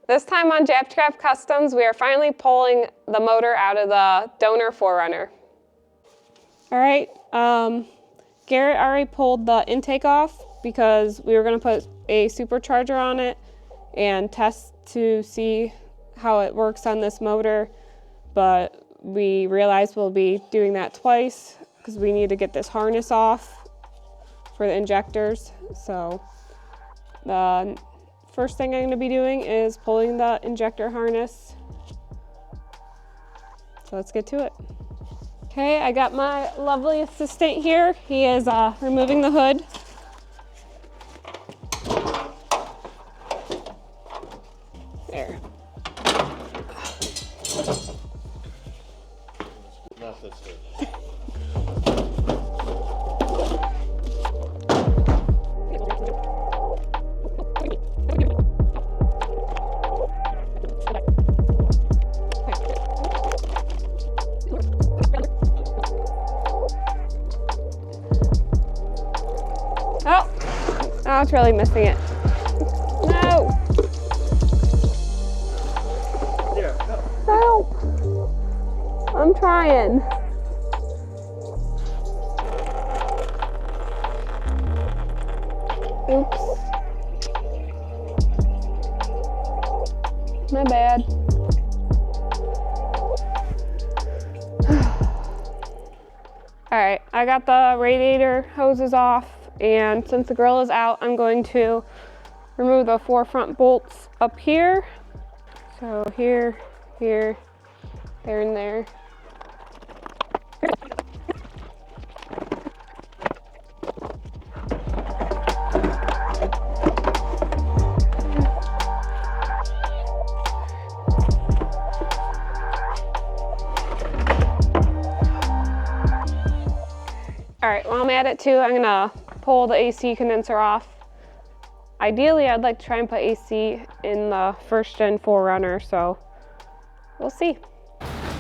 This time on Jap Scrap Customs, we are finally pulling the motor out of the donor 4Runner. All right, Garrett already pulled the intake off because we were gonna put a supercharger on it and test to see how it works on this motor, but we realized we'll be doing that twice because we need to get this harness off for the injectors. So the first thing I'm going to be doing is pulling the injector harness. So let's get to it. Okay, I got my lovely assistant here. He is removing the hood. There. Not this hood. Oh, it's really missing it. No! Yeah, no. Help! I'm trying. Oops. My bad. Alright, I got the radiator hoses off, and since the grill is out, I'm going to remove the 4 front bolts up here. So here, here, there, and there. All right, while I'm at it too, I'm gonna pull the AC condenser off. Ideally, I'd like to try and put AC in the first gen 4Runner, so we'll see.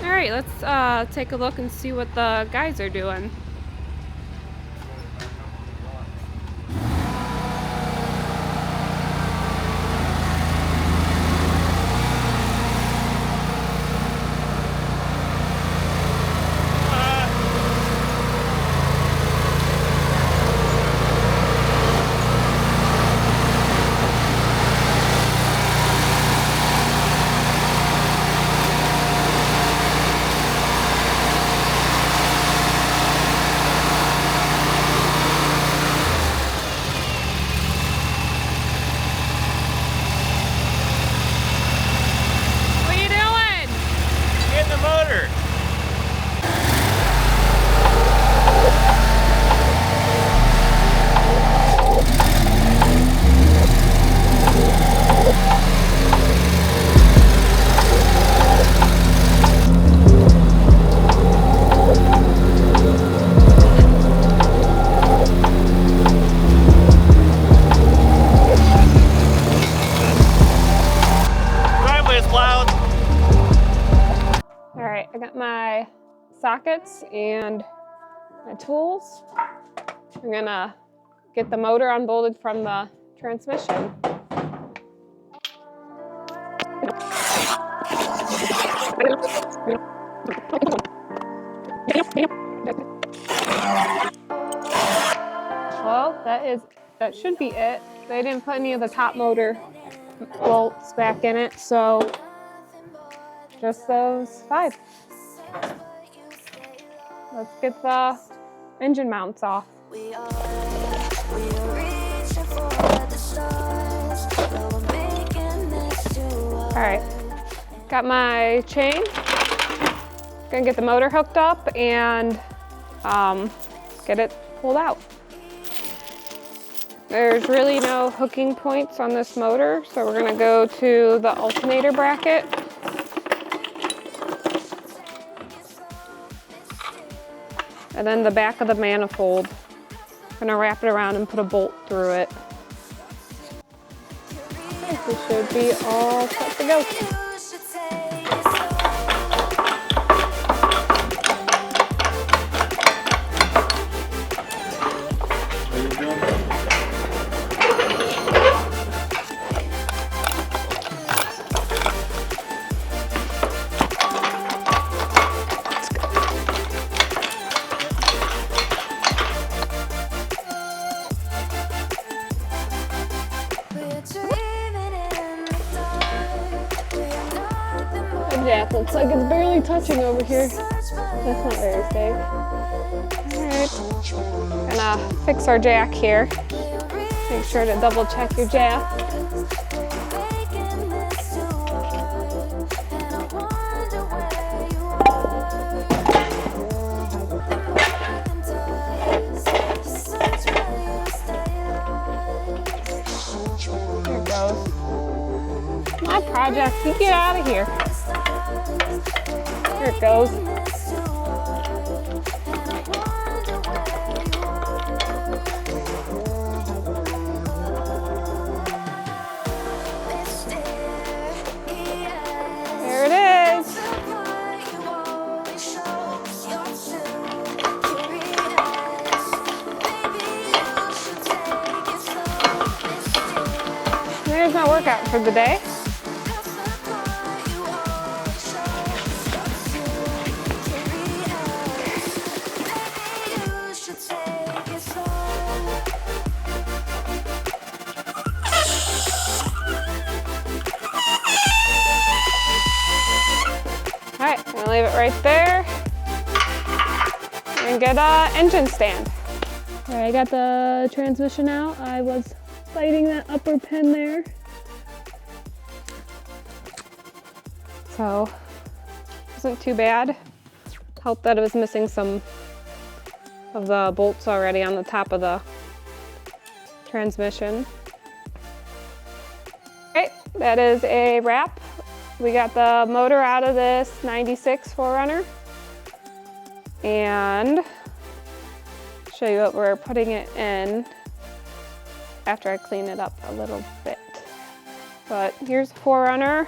All right, let's take a look and see what the guys are doing. I got my sockets and my tools. I'm gonna get the motor unbolted from the transmission. Well, that should be it. They didn't put any of the top motor bolts back in it, so just those 5. Let's get the engine mounts off. All right, got my chain. Gonna get the motor hooked up and get it pulled out. There's really no hooking points on this motor, so we're gonna go to the alternator bracket. And then the back of the manifold. I'm gonna wrap it around and put a bolt through it. Okay, this should be all set to go. Yeah, it looks like it's barely touching over here. That's not very safe. Alright. Gonna fix our jack here. Make sure to double check your jack. There it goes. My project, you get out of here. There it goes. There it is. There's my workout for the day. All right, I'm gonna leave it right there and get an engine stand. All right, I got the transmission out. I was fighting that upper pin there. So, wasn't too bad. Helped that it was missing some of the bolts already on the top of the transmission. Okay, that is a wrap. We got the motor out of this 96 4Runner. And show you what we're putting it in after I clean it up a little bit. But here's the 4Runner.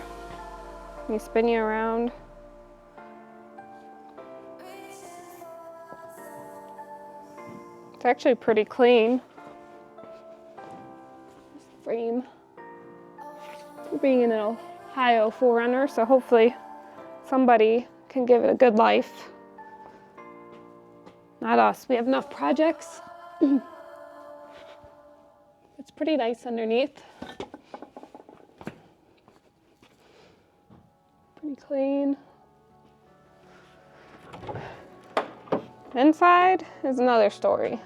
Let me spin you around. It's actually pretty clean. This frame. We're being an Ohio 4Runner, so hopefully somebody can give it a good life. Not us, we have enough projects. It's pretty nice underneath. Pretty clean. Inside is another story.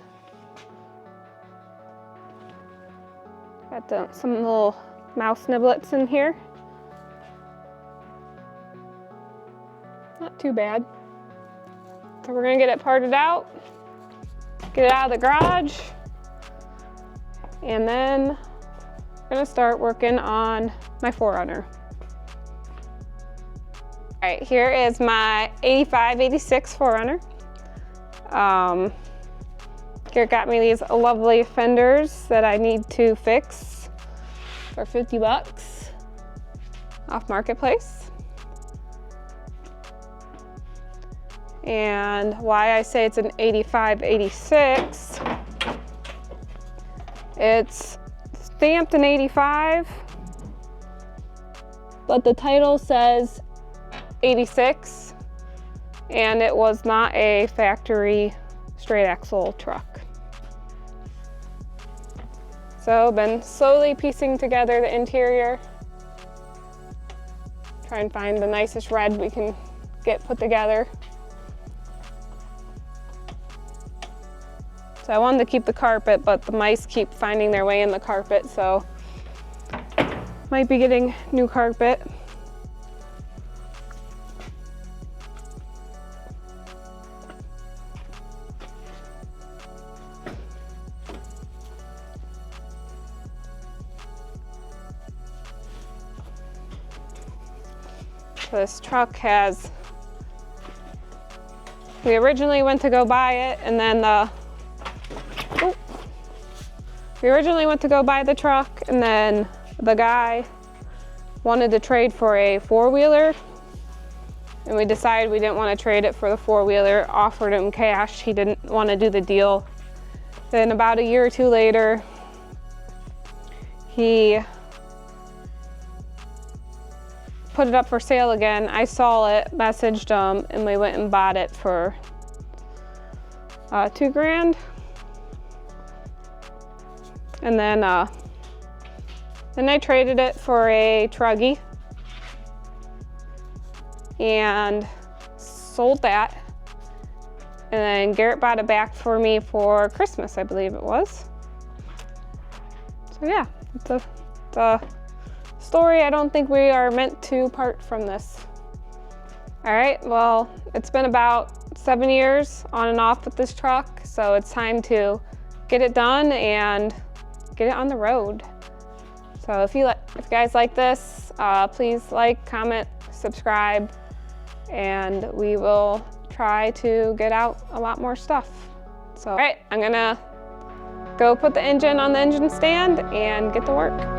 Got some little mouse niblets in here. Not too bad. So we're gonna get it parted out, get it out of the garage, and then we're gonna start working on my 4Runner. All right, here is my 85-86 4Runner. Garrett got me these lovely fenders that I need to fix for 50 bucks off Marketplace. And why I say it's an 85-86, it's stamped in 85, but the title says 86, and it was not a factory straight axle truck. So been slowly piecing together the interior, try and find the nicest red we can get put together. So I wanted to keep the carpet, but the mice keep finding their way in the carpet, so might be getting new carpet. So this truck has, we originally went to go buy it, and then we originally went to go buy the truck, and then the guy wanted to trade for a four-wheeler, and we decided we didn't want to trade it for the four-wheeler, offered him cash. He didn't want to do the deal. Then about a year or two later, he put it up for sale again. I saw it, messaged him, and we went and bought it for $2 grand. And then I traded it for a truggy. and sold that. And then Garrett bought it back for me for Christmas, I believe it was. So yeah, it's the story. I don't think we are meant to part from this. All right, well, it's been about 7 years on and off with this truck, so it's time to get it done and get it on the road. So if you guys like this, please like, comment, subscribe, and we will try to get out a lot more stuff. So, all right, I'm gonna go put the engine on the engine stand and get to work.